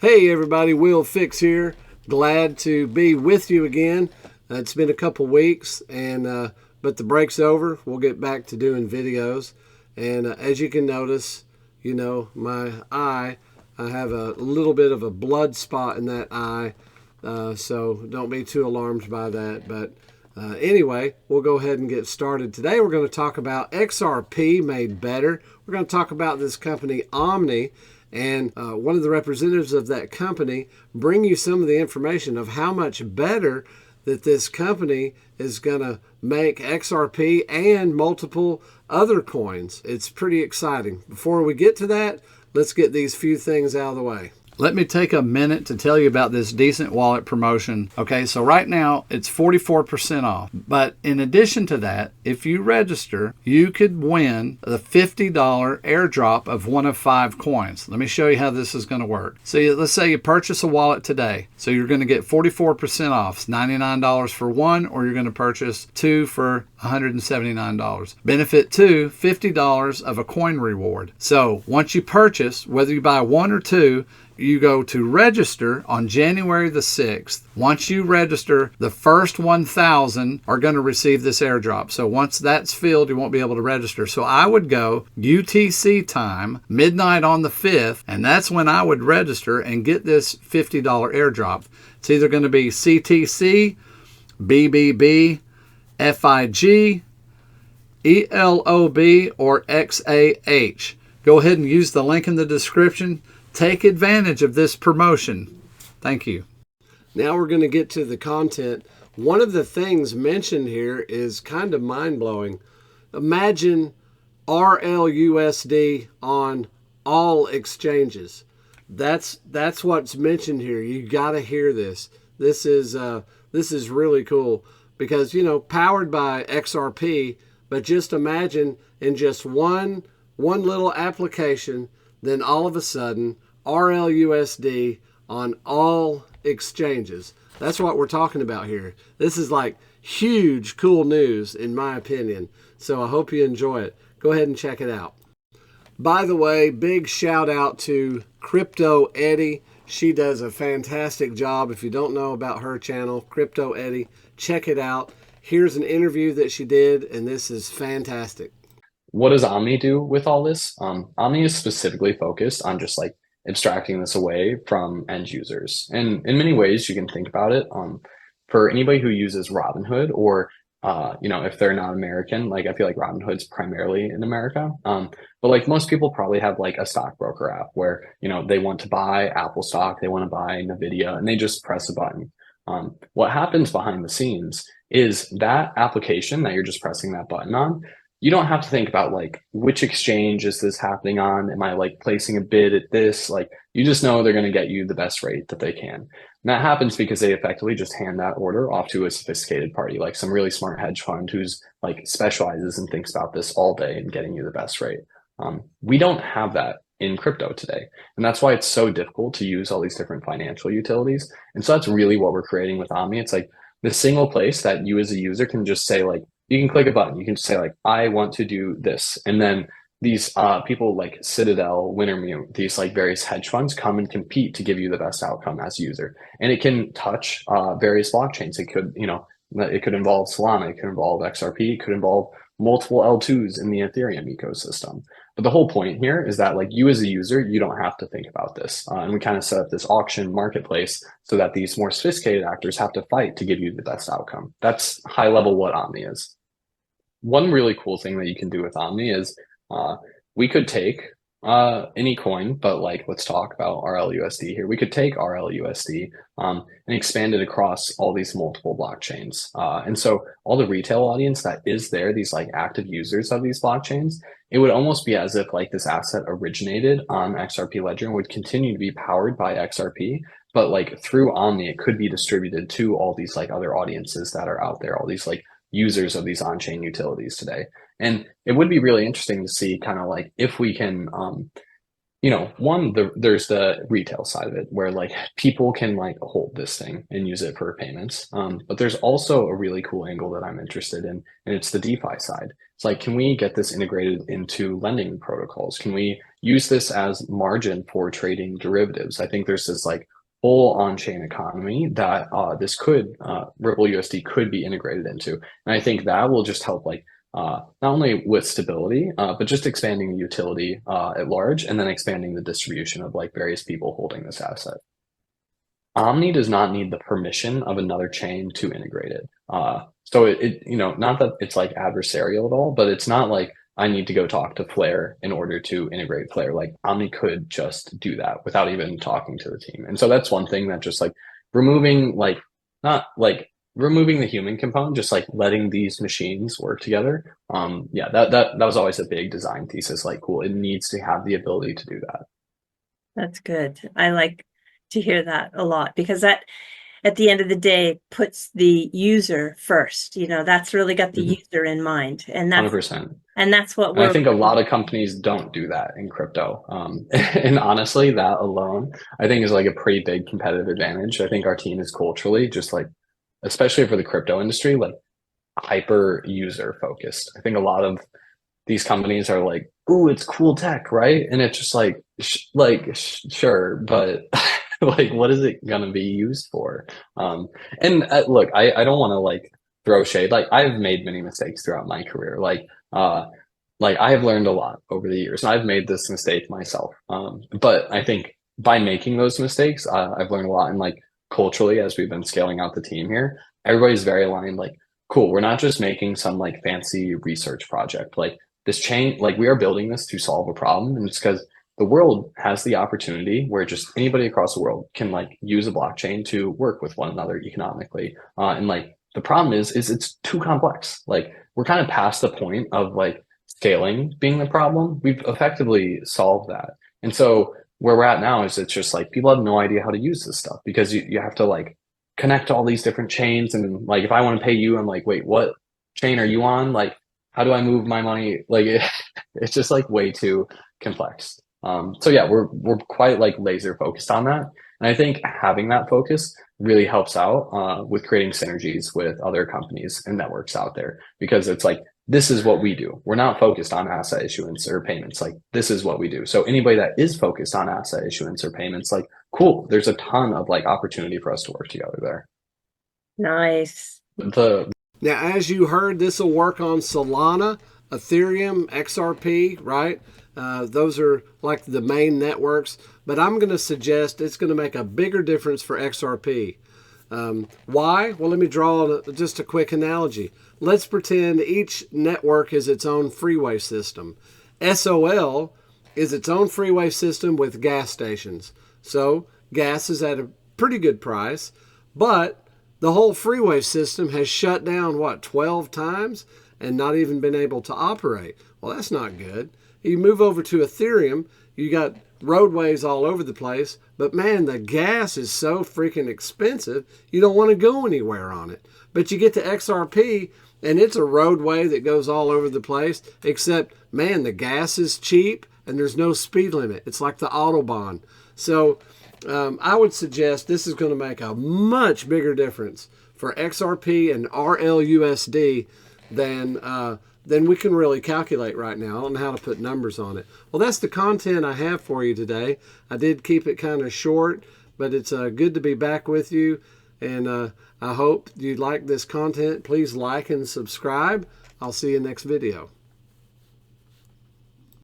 Hey everybody, Will Fix here. Glad to be with you again. It's been a couple weeks, but the break's over. We'll get back to doing videos. And as you can notice, my eye, I have a little bit of a blood spot in that eye. So don't be too alarmed by that. But anyway, we'll go ahead and get started. Today we're going to talk about XRP made better. We're going to talk about this company, Omni. And one of the representatives of that company bring you some of the information of how much better that this company is going to make XRP and multiple other coins. It's pretty exciting. Before we get to that, let's get these few things out of the way. Let me take a minute to tell you about this decent wallet promotion. Okay, so right now it's 44% off. But in addition to that, if you register, you could win the $50 airdrop of one of 5 coins. Let me show you how this is going to work. So let's say you purchase a wallet today. So you're going to get 44% off. It's $99 for one, or you're going to purchase 2 for $179. Benefit 2, $50 of a coin reward. So once you purchase, whether you buy 1 or 2, you go to register on January the 6th. Once you register, the first 1,000 are going to receive this airdrop. So once that's filled, you won't be able to register. So I would go UTC time, midnight on the 5th, and that's when I would register and get this $50 airdrop. It's either going to be CTC, BBB, FIG, ELOB, or XAH. Go ahead and use the link in the description. Take advantage of this promotion. Thank you. Now we're going to get to the content. One of the things mentioned here is kind of mind-blowing. Imagine RLUSD on all exchanges. That's what's mentioned here. You got to hear this. This is really cool because, powered by XRP, but just imagine in just one little application, then all of a sudden, RLUSD on all exchanges. That's what we're talking about here. This is like huge, cool news, in my opinion. So I hope you enjoy it. Go ahead and check it out. By the way, big shout out to Crypto Eddie. She does a fantastic job. If you don't know about her channel, Crypto Eddie, check it out. Here's an interview that she did, and this is fantastic. What does Omni do with all this? Omni is specifically focused on just like abstracting this away from end users. And in many ways, you can think about it for anybody who uses Robinhood or, if they're not American, like I feel like Robinhood's primarily in America. But like most people probably have like a stockbroker app where, they want to buy Apple stock, they want to buy NVIDIA, and they just press a button. What happens behind the scenes is that application that you're just pressing that button on, you don't have to think about like, which exchange is this happening on? Am I like placing a bid at this? Like, you just know they're going to get you the best rate that they can. And that happens because they effectively just hand that order off to a sophisticated party, like some really smart hedge fund who's like specializes and thinks about this all day and getting you the best rate. We don't have that in crypto today. And that's why it's so difficult to use all these different financial utilities. And so that's really what we're creating with Omni. It's like the single place that you as a user can just say like, you can click a button. You can say like, I want to do this. And then these people like Citadel, Wintermute, these like various hedge funds come and compete to give you the best outcome as a user. And it can touch various blockchains. It could, it could involve Solana, it could involve XRP, it could involve multiple L2s in the Ethereum ecosystem. But the whole point here is that like you as a user, you don't have to think about this. And we kind of set up this auction marketplace so that these more sophisticated actors have to fight to give you the best outcome. That's high level what Omni is. One really cool thing that you can do with Omni is we could take any coin, but like, let's talk about RLUSD here. We could take RLUSD and expand it across all these multiple blockchains. And so all the retail audience that is there, these like active users of these blockchains, it would almost be as if like this asset originated on XRP Ledger and would continue to be powered by XRP. But like through Omni, it could be distributed to all these like other audiences that are out there, all these like users of these on-chain utilities today. And it would be really interesting to see kind of like if we can, there's the retail side of it where like people can like hold this thing and use it for payments. But there's also a really cool angle that I'm interested in, and it's the DeFi side. It's like, can we get this integrated into lending protocols? Can we use this as margin for trading derivatives. I think there's this like whole on-chain economy that this could Ripple USD could be integrated into, and I think that will just help like not only with stability, but just expanding the utility at large, and then expanding the distribution of like various people holding this asset. Omni does not need the permission of another chain to integrate it. So you know, not that it's like adversarial at all, but it's not like I need to go talk to Flare in order to integrate Flare. Like Omni could just do that without even talking to the team. And so that's one thing that just like removing like not like removing the human component, just like letting these machines work together. Yeah, that was always a big design thesis. Like, cool, it needs to have the ability to do that. That's good. I like to hear that a lot, because that at the end of the day puts the user first. You know, that's really got the user in mind, and that's 100%. And that's what I think a lot of companies don't do that in crypto. And honestly, that alone, I think is like a pretty big competitive advantage. I think our team is culturally just like, especially for the crypto industry, like hyper user focused. I think a lot of these companies are like, "Ooh, it's cool tech, right?" And it's just like, sure, but like, what is it gonna be used for? And look, I don't want to like throw shade. Like I've made many mistakes throughout my career. Like I have learned a lot over the years. I've made this mistake myself. But I think by making those mistakes, I've learned a lot. And like culturally, as we've been scaling out the team here, everybody's very aligned. Like, cool, we're not just making some like fancy research project. Like this chain, like we are building this to solve a problem. And it's because the world has the opportunity where just anybody across the world can like use a blockchain to work with one another economically. And like the problem is it's too complex. Like we're kind of past the point of like scaling being the problem. We've effectively solved that. And so where we're at now is it's just like people have no idea how to use this stuff, because you have to like connect all these different chains. And like if I want to pay you, I'm like, wait, what chain are you on? Like, how do I move my money? Like it's just like way too complex. So yeah, we're quite like laser focused on that. And I think having that focus really helps out with creating synergies with other companies and networks out there, because it's like, this is what we do. We're not focused on asset issuance or payments. Like this is what we do. So anybody that is focused on asset issuance or payments, like cool, there's a ton of like opportunity for us to work together there. Nice. Now, as you heard, this will work on Solana, Ethereum, XRP, right? Those are like the main networks, but I'm going to suggest it's going to make a bigger difference for XRP. Why? Well, let me draw just a quick analogy. Let's pretend each network is its own freeway system. SOL is its own freeway system with gas stations. So gas is at a pretty good price, but the whole freeway system has shut down, 12 times and not even been able to operate. Well, that's not good. You move over to Ethereum, you got roadways all over the place, but man, the gas is so freaking expensive, you don't want to go anywhere on it. But you get to XRP, and it's a roadway that goes all over the place, except, man, the gas is cheap, and there's no speed limit. It's like the Autobahn. So I would suggest this is going to make a much bigger difference for XRP and RLUSD than we can really calculate right now. I don't know how to put numbers on it. Well, that's the content I have for you today. I did keep it kind of short, but it's good to be back with you. And I hope you like this content. Please like and subscribe. I'll see you next video.